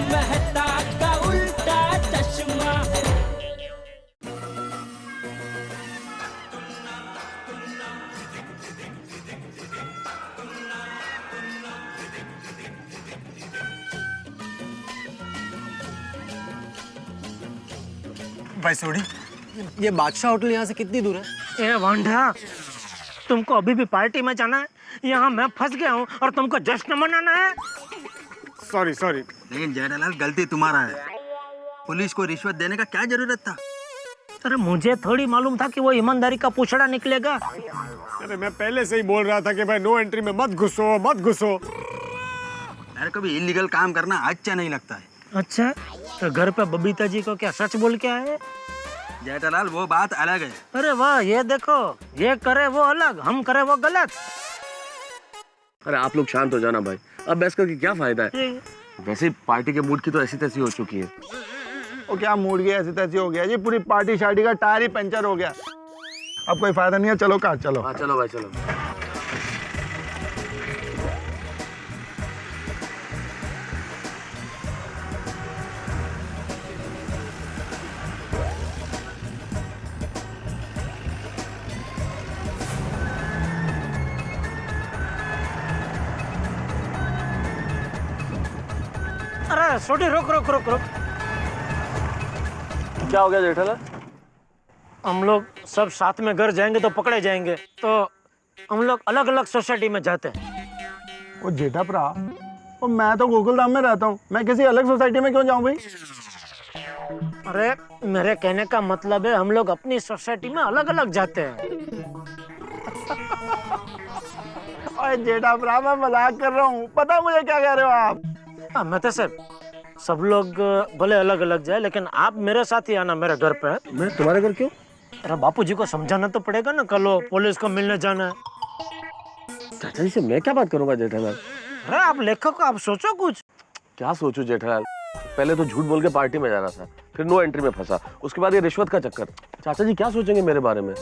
मेहता का उल्टा चश्मा। भाई सोडी, ये बादशाह होटल यहाँ से कितनी दूर है? ए वांडा, तुमको अभी भी पार्टी में जाना है? यहाँ मैं फंस गया हूँ और तुमको जश्न मनाना है? Sorry sorry. लेकिन जेठालाल गलती तुम्हारा है। पुलिस को रिश्वत देने का क्या जरूरत था? अरे मुझे थोड़ी मालूम था कि वो ईमानदारी का पूछड़ा निकलेगा। अरे मैं पहले से ही बोल रहा था कि भाई नो एंट्री में मत घुसो मत घुसो। यार कभी इलीगल काम करना अच्छा नहीं लगता है। अच्छा, तो घर पे बबीता जी को क्या सच बोल के आए? जेठालाल वो बात अलग है। अरे वाह, ये देखो, ये करे वो अलग, हम करे वो गलत। अरे आप लोग शांत हो जाना भाई, अब बहस करके क्या फायदा है? वैसे पार्टी के मूड की तो ऐसी तैसी हो चुकी है। वो क्या मूड गया, ऐसी तैसी हो गया जी, पूरी पार्टी शार्टी का टायर ही पंचर हो गया। अब कोई फायदा नहीं है, चलो कार चलो। हाँ चलो भाई चलो। अरे छोटी रुक रुक रुक रुक। क्या हो गया जेठालाल? हम लोग सब साथ में घर जाएंगे तो पकड़े जाएंगे, तो हम लोग अलग अलग सोसाइटी में जाते हैं। वो जेठा भरा, वो मैं तो गोकुलधाम में रहता हूँ, मैं किसी अलग सोसाइटी में क्यों जाऊँ भाई? अरे मेरे कहने का मतलब है हम लोग अपनी सोसाइटी में अलग अलग जाते हैं। अरे जेठा भरा, मैं मजाक कर रहा हूँ, पता मुझे क्या कह रहे हो आप? हाँ मैं तो सब लोग भले अलग अलग जाए, लेकिन आप मेरे साथ ही आना मेरे घर पे। मैं तुम्हारे घर क्यों? अरे बापूजी को समझाना तो पड़ेगा ना, कल पुलिस को मिलने जाना है। चाचा जी से मैं क्या बात करूंगा जेठालाल? अरे आप लेखक, आप सोचो कुछ। क्या सोचूं जेठालाल? पहले तो झूठ बोल के पार्टी में जा रहा था, फिर नो एंट्री में फंसा, उसके बाद ये रिश्वत का चक्कर। चाचा जी क्या सोचेंगे मेरे बारे में?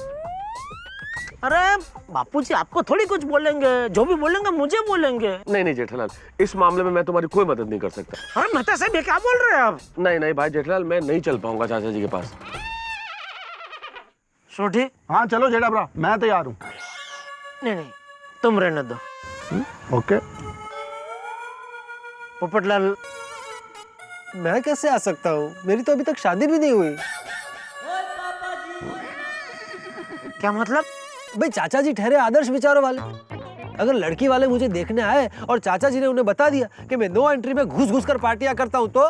अरे बापूजी आपको थोड़ी कुछ बोलेंगे, जो भी बोलेंगे मुझे बोलेंगे। नहीं नहीं जेठालाल, इस मामले में मैं तुम्हारी कोई मदद नहीं कर सकता। अरे मेहता साहब, ये क्या बोल रहे हैं आप? नहीं नहीं भाई जेठालाल, मैं नहीं चल पाऊंगा चाचा जी के पास। सोठी? हाँ चलो जेठा भरा, मैं तैयार हूँ। नहीं नहीं, तुम रहने दो। ओके। पोपटलाल, मैं कैसे आ सकता हूँ? मेरी तो अभी तक शादी भी नहीं हुई। क्या मतलब? भाई चाचा जी ठहरे आदर्श विचारों वाले। अगर लड़की वाले मुझे देखने आए और चाचा जी ने उन्हें बता दिया कि मैं नो एंट्री में घुस घुस कर पार्टियां करता हूँ, तो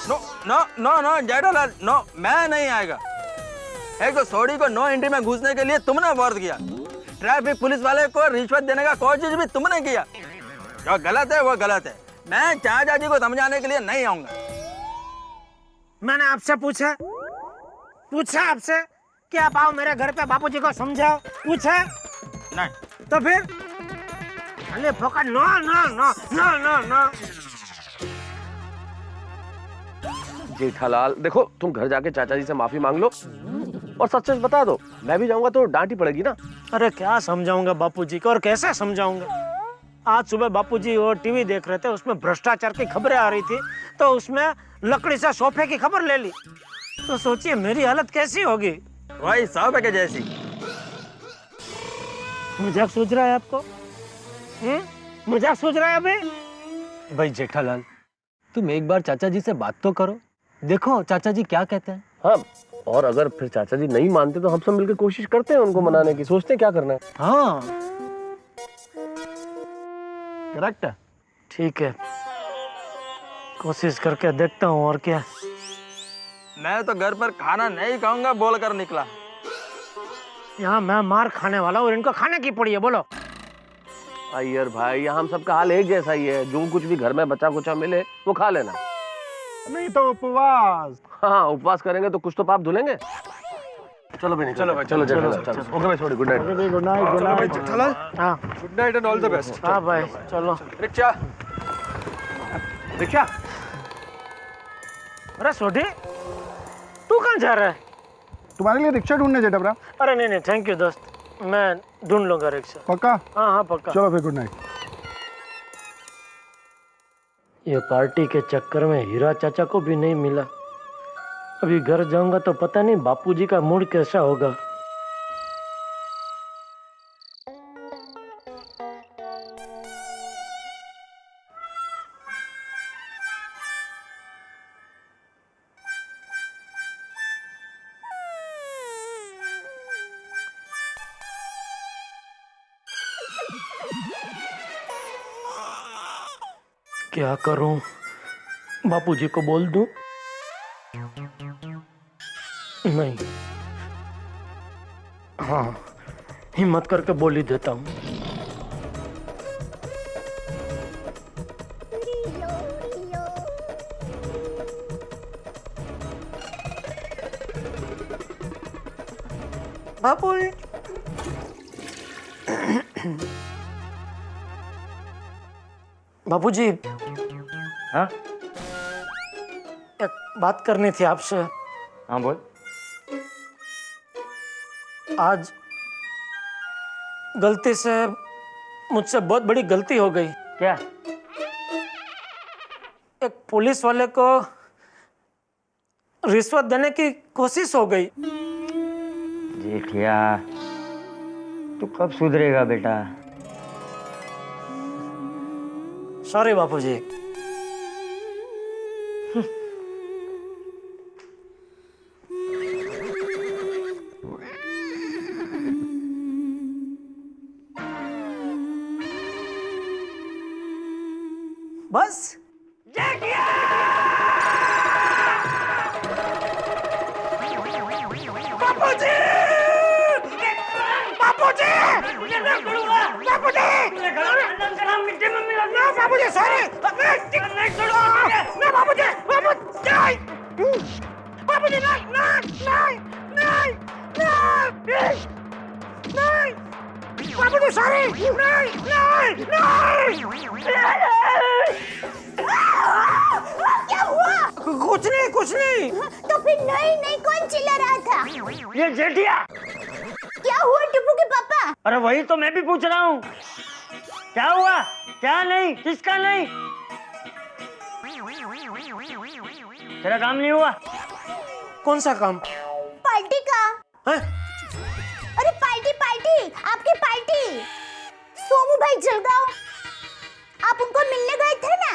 नो जेठालाल, नो, मैं नहीं आएगा। एक तो सोडी को नो एंट्री में घुसने के लिए तुमने फोर्स किया, ट्रैफिक पुलिस वाले को रिश्वत देने का कोशिश भी तुमने किया। जो गलत है वो गलत है। मैं चाचा जी को समझाने के लिए नहीं आऊंगा। मैंने आपसे पूछा आपसे कि आप आओ मेरे घर पे, बापूजी को समझाओ, पूछा नहीं। तो फिर अरे फोकट, no no no no no no. Jethalal देखो, तुम घर जाके चाचा जी से माफी मांग लो और सच सच बता दो। मैं भी जाऊंगा तो डांट ही पड़ेगी ना। अरे क्या समझाऊंगा बापूजी को, और कैसे समझाऊंगा? आज सुबह बापूजी वो टीवी देख रहे थे, उसमें भ्रष्टाचार की खबरें आ रही थी, तो उसमें लकड़ी से सोफे की खबर ले ली। तो सोचिए मेरी हालत कैसी होगी। वही सोफे के जैसी। मजाक सोच रहा है आपको? मजाक सोच रहा है अभी? भाई जेठालाल, तुम एक बार चाचा जी से बात तो करो, देखो चाचा जी क्या कहते हैं। हाँ, और अगर फिर चाचा जी नहीं मानते तो हम सब मिलकर कोशिश करते हैं उनको मनाने की, सोचते हैं क्या करना है। हाँ करेक्ट है। ठीक है, कोशिश करके देखता हूँ, और क्या। मैं तो घर पर खाना नहीं खाऊंगा बोलकर निकला। यहाँ मैं मार खाने वाला हूँ और इनको खाने की पड़ी है, बोलो। अय्यर भाई, यहाँ हम सबका हाल एक जैसा ही है, जो कुछ भी घर में बचा कुचा मिले वो खा लेना। नहीं तो उपवास। हाँ, उपवास करेंगे तो कुछ तो पाप धुलेंगे। चलो भाई, चलो भाई, चलो चलो चलो। ओके भाई, sorry, good night. Good night. Good night Jethalal, हाँ good night and all the best. हाँ भाई, चलो। Rickshaw rickshaw. अरे सोडी, तू कहाँ जा रहा है? तुम्हारे लिए रिक्शा ढूंढने जेठा भरा। अरे नहीं नहीं, थैंक यू दोस्त, मैं ढूंढ लूंगा रिक्शा। पक्का? हाँ हाँ पक्का। चलो फिर, गुड नाइट। ये पार्टी के चक्कर में हीरा चाचा को भी नहीं मिला। अभी घर जाऊंगा तो पता नहीं बापूजी का मूड कैसा होगा। क्या करूं? बापूजी को बोल दूं? नहीं, हाँ, हिम्मत करके बोल ही देता हूं। बापूजी, बापूजी, हाँ एक बात करनी थी आपसे। हाँ बोल। आज गलती से मुझसे बहुत बड़ी गलती हो गई। क्या? एक पुलिस वाले को रिश्वत देने की कोशिश हो गई। जेठिया, तू कब सुधरेगा बेटा? सॉरी बापूजी। बस क्या हुआ? कुछ नहीं, कुछ नहीं। तो फिर नहीं नहीं कौन चिल्ला रहा था? ये जेठिया। क्या हुआ टिप्पू के पापा? अरे वही तो मैं भी पूछ रहा हूँ। क्या हुआ? क्या नहीं? किसका नहीं? तेरा काम नहीं हुआ? कौन सा काम? पार्टी का। है? अरे पार्टी पार्टी, आपकी पार्टी। सोमू भाई जलगांव, आप उनको मिलने गए थे ना?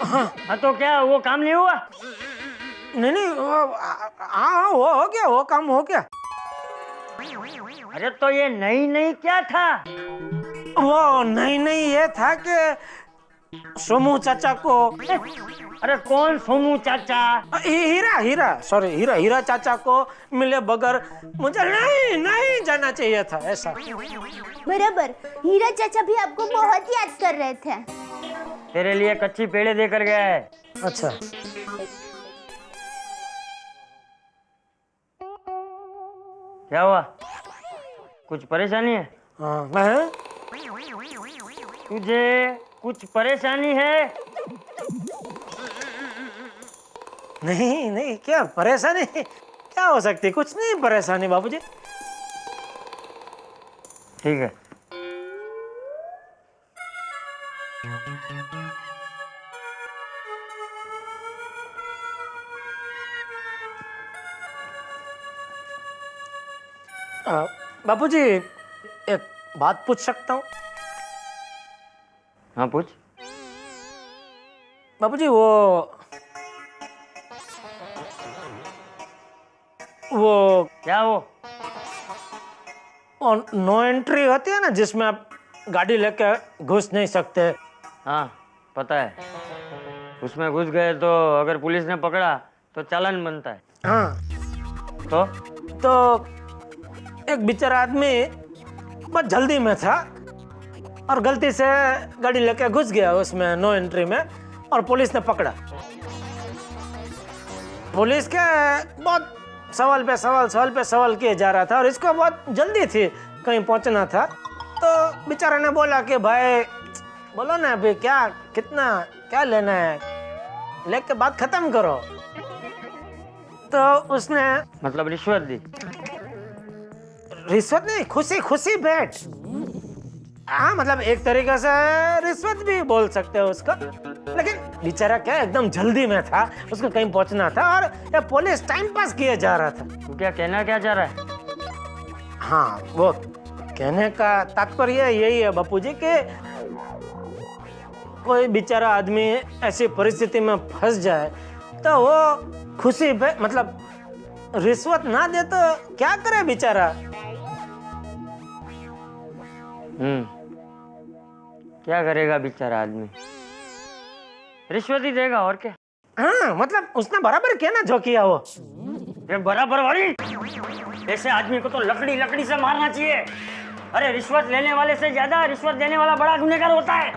हाँ तो क्या वो काम नहीं हुआ? नहीं नहीं, हाँ हो गया, वो काम हो गया। अरे तो ये नहीं नहीं क्या था? वो नहीं नहीं ये था कि सोमू चाचा को, अरे कौन सोमू चाचा? हीरा हीरा सॉरी हीरा चाचा को मिले बगैर मुझे नहीं नहीं जाना चाहिए था, ऐसा। बराबर, हीरा चाचा भी आपको बहुत याद कर रहे थे। तेरे लिए कच्ची पेड़े देकर गया है। अच्छा, क्या हुआ? कुछ परेशानी है? हाँ मैं, तुझे कुछ परेशानी है? नहीं नहीं, क्या परेशानी क्या हो सकती? कुछ नहीं परेशानी बाबूजी। ठीक है। बाबूजी, एक बात पूछ सकता हूँ? हाँ पूछ। बाबूजी, वो क्या वो? नो एंट्री होती है ना, जिसमें आप गाड़ी लेके घुस नहीं सकते। हाँ पता है। उसमें घुस गए तो अगर पुलिस ने पकड़ा तो चालान बनता है। हाँ तो एक बेचारा आदमी बहुत जल्दी में था और गलती से गाड़ी लेके घुस गया उसमें नो एंट्री में, और पुलिस ने पकड़ा। पुलिस के बहुत सवाल पे सवाल किए जा रहा था और इसको बहुत जल्दी थी, कहीं पहुंचना था। तो बेचारा ने बोला कि भाई बोलो ना अभी क्या, कितना क्या लेना है, लेके बात खत्म करो। तो उसने मतलब रिश्वत दी? रिश्वत नहीं, खुशी खुशी भेंट। हाँ मतलब एक तरीके से रिश्वत भी बोल सकते हो उसका, लेकिन बेचारा क्या एकदम जल्दी में था, उसको कहीं पहुंचना था और ये पुलिस टाइम पास किए जा रहा था। तू क्या कहना क्या चाह रहा है? हाँ, वो कहने का तात्पर्य यही है बापूजी कि कोई बेचारा आदमी ऐसी परिस्थिति में फंस जाए तो वो खुशी पे मतलब रिश्वत ना दे तो क्या करे बेचारा। क्या करेगा बेचारा आदमी? रिश्वत ही देगा और क्या। हाँ, मतलब उसने बराबर किया ना जो किया वो। ये बराबर वाली, ऐसे आदमी को तो लकड़ी लकड़ी से मारना चाहिए। अरे रिश्वत लेने वाले से ज्यादा रिश्वत देने वाला बड़ा गुनहगार होता है।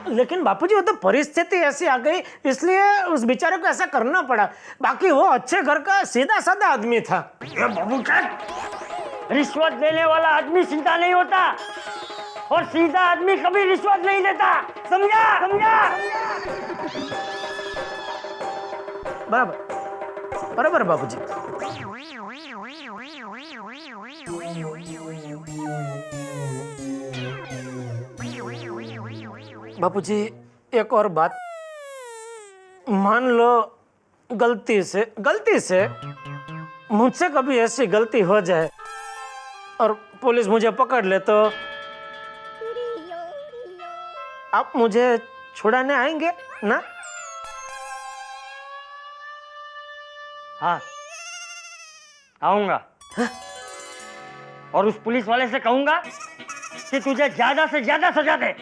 लेकिन बापूजी वो तो परिस्थिति ऐसी आ गई इसलिए उस बेचारे को ऐसा करना पड़ा, बाकी वो अच्छे घर का सीधा साधा आदमी था। ये बाबू क्या, रिश्वत देने वाला आदमी सीधा नहीं होता और सीधा आदमी कभी रिश्वत नहीं देता, समझा? बराबर बराबर बापूजी। बापूजी एक और बात, मान लो गलती से मुझसे कभी ऐसी गलती हो जाए और पुलिस मुझे पकड़ ले तो आप मुझे छुड़ाने आएंगे ना? हाँ, आऊंगा। और उस पुलिस वाले से कहूंगा कि तुझे ज्यादा से ज्यादा सजा दे।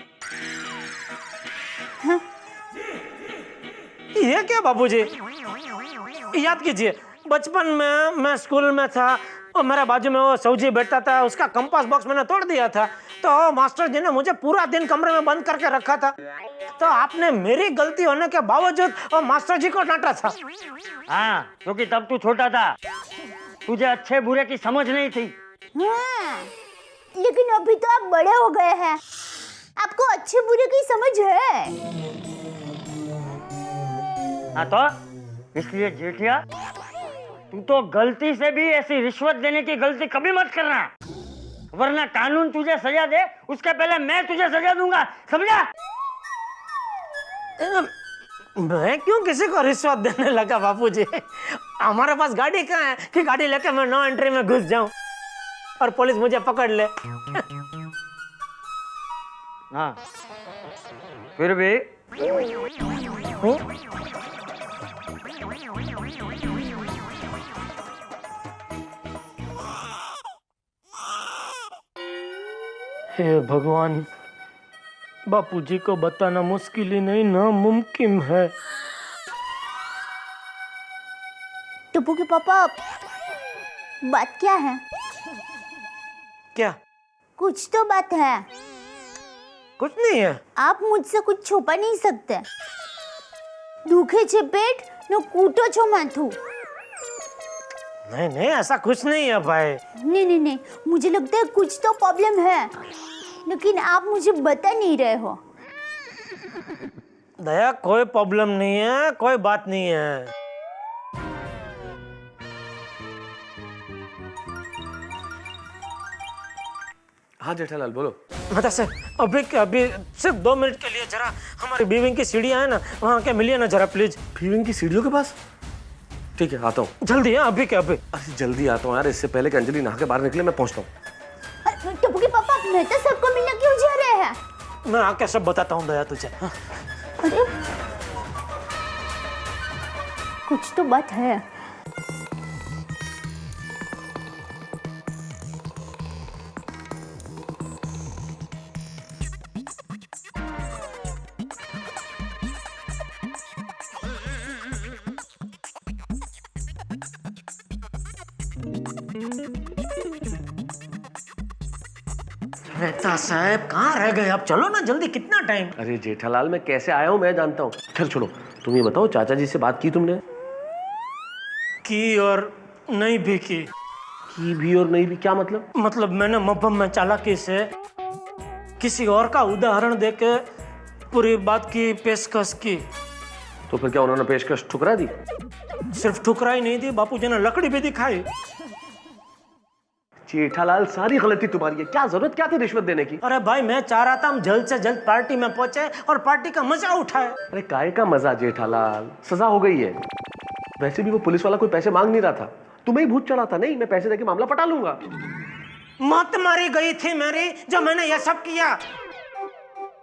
ये क्या बाबूजी, याद कीजिए बचपन में मैं स्कूल में था और मेरे बाजू में वो सौजी बैठता था, उसका कंपास बॉक्स मैंने तोड़ दिया था तो मास्टर जी ने मुझे पूरा दिन कमरे में बंद करके रखा था, तो आपने मेरी गलती होने के बावजूद वो मास्टर जी को डांटा था। हाँ, क्योंकि तब तू छोटा था, तुझे अच्छे बुरे की समझ नहीं थी। हाँ, लेकिन अभी तो आप बड़े हो गए हैं, आपको अच्छे बुरे की समझ है। हाँ तो इसलिए जेठिया, तू तो गलती से भी ऐसी रिश्वत देने की गलती कभी मत करना, वरना कानून तुझे सजा दे उसके पहले मैं तुझे सजा दूंगा, समझा? मैं क्यों किसी को रिश्वत देने लगा बापूजी? हमारे पास गाड़ी कहाँ है कि गाड़ी लेके मैं नो एंट्री में घुस जाऊं और पुलिस मुझे पकड़ ले। हाँ, फिर भी हे भगवान, बापूजी को बताना मुश्किल ही नहीं नामुमकिन है। टप्पू के पापा, बात क्या है? क्या? कुछ तो बात है। कुछ नहीं है। आप मुझसे कुछ छुपा नहीं सकते। दुखे छे पेट न कूटो छो माथू। नहीं नहीं, ऐसा कुछ नहीं है भाई। नहीं, मुझे लगता है कुछ तो प्रॉब्लम है, लेकिन आप मुझे बता नहीं रहे हो। दया, कोई प्रॉब्लम नहीं है, कोई बात नहीं है। हाँ जेठालाल बोलो। मतलब सर अभी सिर्फ 2 मिनट के लिए जरा हमारी बीविंग की सीढ़ियाँ है ना, वहाँ के मिलिए ना जरा प्लीज। बीविंग की सीढ़ियों के पास? ठीक है, आता हूँ। जल्दी है, अभी क्या अभी? अरे जल्दी आता हूँ यार, इससे पहले कि अंजलि नहा के बाहर निकले मैं पहुँचता हूँ। टप्पू के पापा, मैं तो सबको मिलने क्यों जा रहे हैं? मैं आके सब बताता हूँ दया तुझे। अरे कुछ तो बात है। मेहता साहब कहाँ रह गए? आप चलो ना जल्दी, कितना टाइम? अरे जेठालाल मैं कैसे आया हूँ मैं जानता हूँ। खैर छोड़ो, तुम ये बताओ चाचा जी से बात की तुमने? की और नहीं भी की। की भी और नहीं भी क्या मतलब? मतलब मैंने मब्बम में चालाकी से किसी और का उदाहरण देके पूरी बात की पेशकश की। तो फिर क्या उन्होंने पेशकश ठुकरा दी? सिर्फ ठुकराई नहीं दी, बापूजी ने लकड़ी भी दिखाई। जेठालाल सारी गलती तुम्हारी है, क्या जरूरत क्या थी रिश्वत देने की? अरे भाई मैं चाह रहा था हम जल्द से जल्द पार्टी में पहुंचे और पार्टी का मजा उठाए। अरे काय का मजा जेठालाल, सजा हो गई है। वैसे भी वो पुलिस वाला कोई पैसे मांग नहीं रहा था, तुम्हें ही भूत चढ़ा था। नहीं, मैं पैसे देके मामला पटा लूंगा। मौत मारी गई थी मेरी जो मैंने ये सब किया,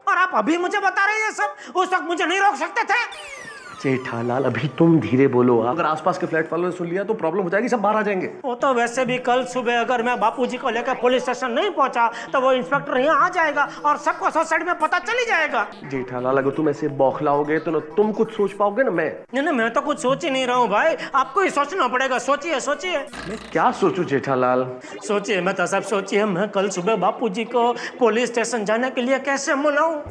और आप अभी मुझे बता रहे हैं ये सब? उस वक्त मुझे नहीं रोक सकते थे? जेठालाल अभी तुम धीरे बोलो, अगर आसपास के फ्लैट वालों ने सुन लिया तो प्रॉब्लम हो जाएगी, सब बाहर आ जाएंगे। वो तो वैसे भी कल सुबह अगर मैं बापूजी को लेकर पुलिस स्टेशन नहीं पहुंचा तो वो इंस्पेक्टर यहाँ आ जाएगा और सबको सोसाइटी में पता चली जाएगा। जेठालाल अगर तुम ऐसे बौखलाओगे तो ना तुम कुछ सोच पाओगे ना मैं। नहीं, मैं तो कुछ सोच ही नहीं रहा हूँ भाई, आपको ही सोचना पड़ेगा। सोचिए सोचिए। मैं क्या सोचूं जेठालाल? सोचिए, मैं तो सब सोचिए, मैं कल सुबह बापूजी को पुलिस स्टेशन जाने के लिए कैसे मनाऊं?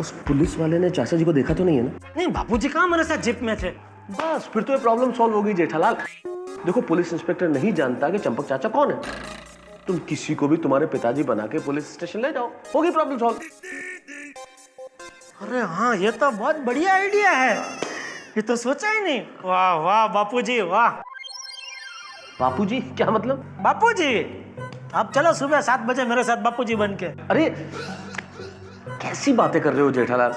उस पुलिस वाले ने चाचा जी को देखा तो नहीं है ना? नहीं, बापूजी कहाँ मेरे साथ जिप में थे। बस फिर तो ये प्रॉब्लम सॉल्व हो गई जेठालाल। देखो पुलिस इंस्पेक्टर नहीं जानता कि चंपक चाचा कौन है, तुम किसी को भी तुम्हारे पिताजी बना के पुलिस स्टेशन ले जाओ, होगी प्रॉब्लम सॉल्व। अरे हाँ, ये तो बहुत बढ़िया आइडिया है, ये तो सोचा ही नहीं। वाह वाह बापूजी वाह। बापूजी क्या मतलब? बापूजी आप चलो सुबह 7 बजे मेरे साथ बापूजी बन के। अरे कैसी बातें कर रहे हो जेठालाल?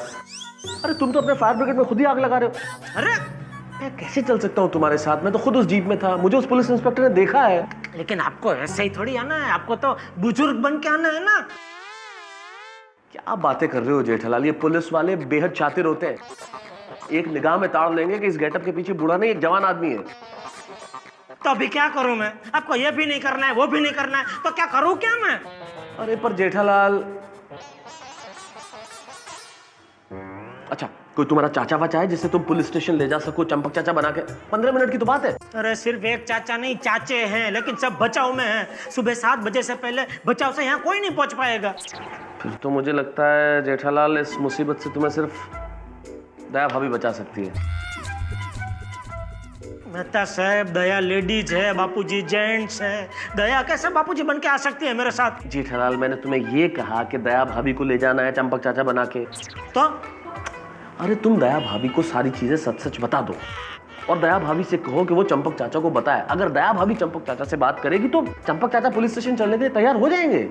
अरे तुम तो अपने फायर ब्रिगेड में खुद ही आग लगा रहे हो। अरे मैं कैसे चल सकता हूँ तुम्हारे साथ? मैं तो खुद उस जीप में था, मुझे उस पुलिस इंस्पेक्टर ने देखा है। लेकिन आपको ऐसे ही थोड़ी आना है, आपको तो बुजुर्ग बन के आना है ना। क्या बातें कर रहे हो जेठालाल? ये पुलिस वाले बेहद शातिर होते हैं, एक निगाह में ताड़ लेंगे कि इस गेटअप के पीछे बूढ़ा नहीं एक जवान आदमी है। तो अभी क्या करूं मैं? आपको ये भी नहीं करना है, वो भी नहीं करना है, तो क्या करूं क्या मैं? अरे पर जेठालाल, अच्छा कोई तुम्हारा चाचा वाचा है जिससे तुम पुलिस स्टेशन ले जा सको चंपक चाचा बना के? 15 मिनट की तो बात है। अरे सिर्फ एक चाचा नहीं, चाचे हैं, लेकिन सब बचाव में हैं। सुबह 7 बजे से पहले बचाव से यहाँ कोई नहीं पहुंच पाएगा। फिर तो मुझे लगता है जेठालाल इस मुसीबत से तुम्हें सिर्फ दया भाभी बचा सकती है। मेहता साहब, दया लेडीज है, बापूजी जेंट्स है, दया कैसे बापूजी बन के आ सकती है मेरे साथ? जेठालाल मैंने तुम्हें ये कहा कि दया भाभी को ले जाना है चंपक चाचा बना के, तो अरे तुम दया भाभी को सारी चीजें सच सच बता दो और दया भाभी से कहो कि वो चंपक चाचा को बताए। अगर दया भाभी चंपक चाचा से बात करेगी तो चंपक चाचा पुलिस स्टेशन चलने के लिए तैयार हो जाएंगे।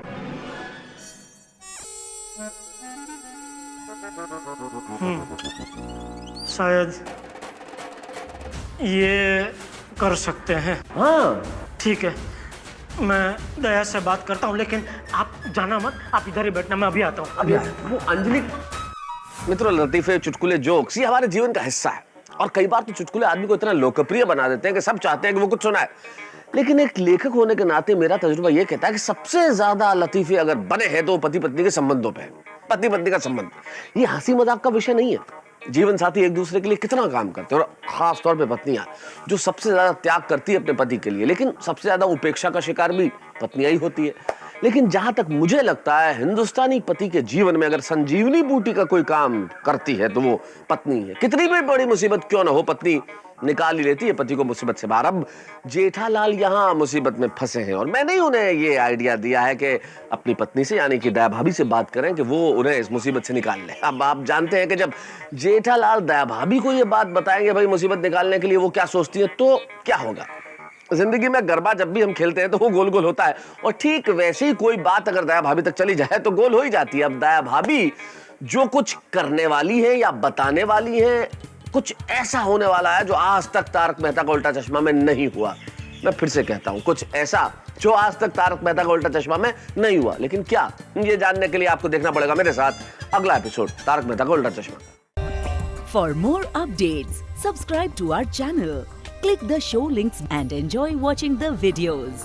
शायद ये कर सकते हैं। हाँ ठीक है, मैं दया से बात करता हूँ, लेकिन आप जाना मत, आप इधर ही बैठना, मैं अभी आता हूँ। अभी वो अंजलि। मित्रों, लतीफे, चुटकुले, जोक्स ये हमारे जीवन का हिस्सा है और कई बार तो चुटकुले आदमी को इतना लोकप्रिय बना देते हैं कि सब चाहते हैं कि वो कुछ सुनाए। लेकिन एक लेखक होने के नाते मेरा तजुर्बा ये कहता है कि सबसे ज्यादा लतीफे अगर बने हैं तो पति पत्नी के संबंधों पे, पति पत्नी का संबंध। ये हंसी मजाक का विषय नहीं है। जीवन साथी एक दूसरे के लिए कितना काम करते हैं और खास तौर पे पत्नियां जो सबसे ज्यादा त्याग करती है अपने पति के लिए, लेकिन सबसे ज्यादा उपेक्षा का शिकार भी पत्नियां ही होती है। लेकिन जहां तक मुझे लगता है हिंदुस्तानी पति के जीवन में अगर संजीवनी बूटी का कोई काम करती है तो वो पत्नी है। कितनी भी बड़ी मुसीबत क्यों ना हो, पत्नी निकाल ही लेती है पति को मुसीबत से बाहर। अब जेठालाल यहाँ मुसीबत में फंसे हैं और मैंने ही उन्हें ये आइडिया दिया है कि अपनी पत्नी से यानी कि दया भाभी से बात करें कि वो उन्हें इस मुसीबत से निकाल ले। अब आप जानते हैं कि जब जेठालाल दया भाभी को ये बात बताएंगे भाई मुसीबत निकालने के लिए वो क्या सोचती है, तो क्या होगा। जिंदगी में गरबा जब भी हम खेलते हैं तो वो गोल गोल होता है और ठीक वैसे ही कोई बात अगर दया भाभी तक चली जाए तो गोल हो ही जाती है। अब दया भाभी जो कुछ करने वाली है या बताने वाली है, कुछ ऐसा होने वाला है जो आज तक तारक मेहता का उल्टा चश्मा में नहीं हुआ। मैं फिर से कहता हूं, कुछ ऐसा जो आज तक तारक मेहता का उल्टा चश्मा में नहीं हुआ। लेकिन क्या, ये जानने के लिए आपको देखना पड़ेगा मेरे साथ अगला एपिसोड तारक मेहता का उल्टा चश्मा। For more updates, subscribe to our channel, click the show links and enjoy watching the videos.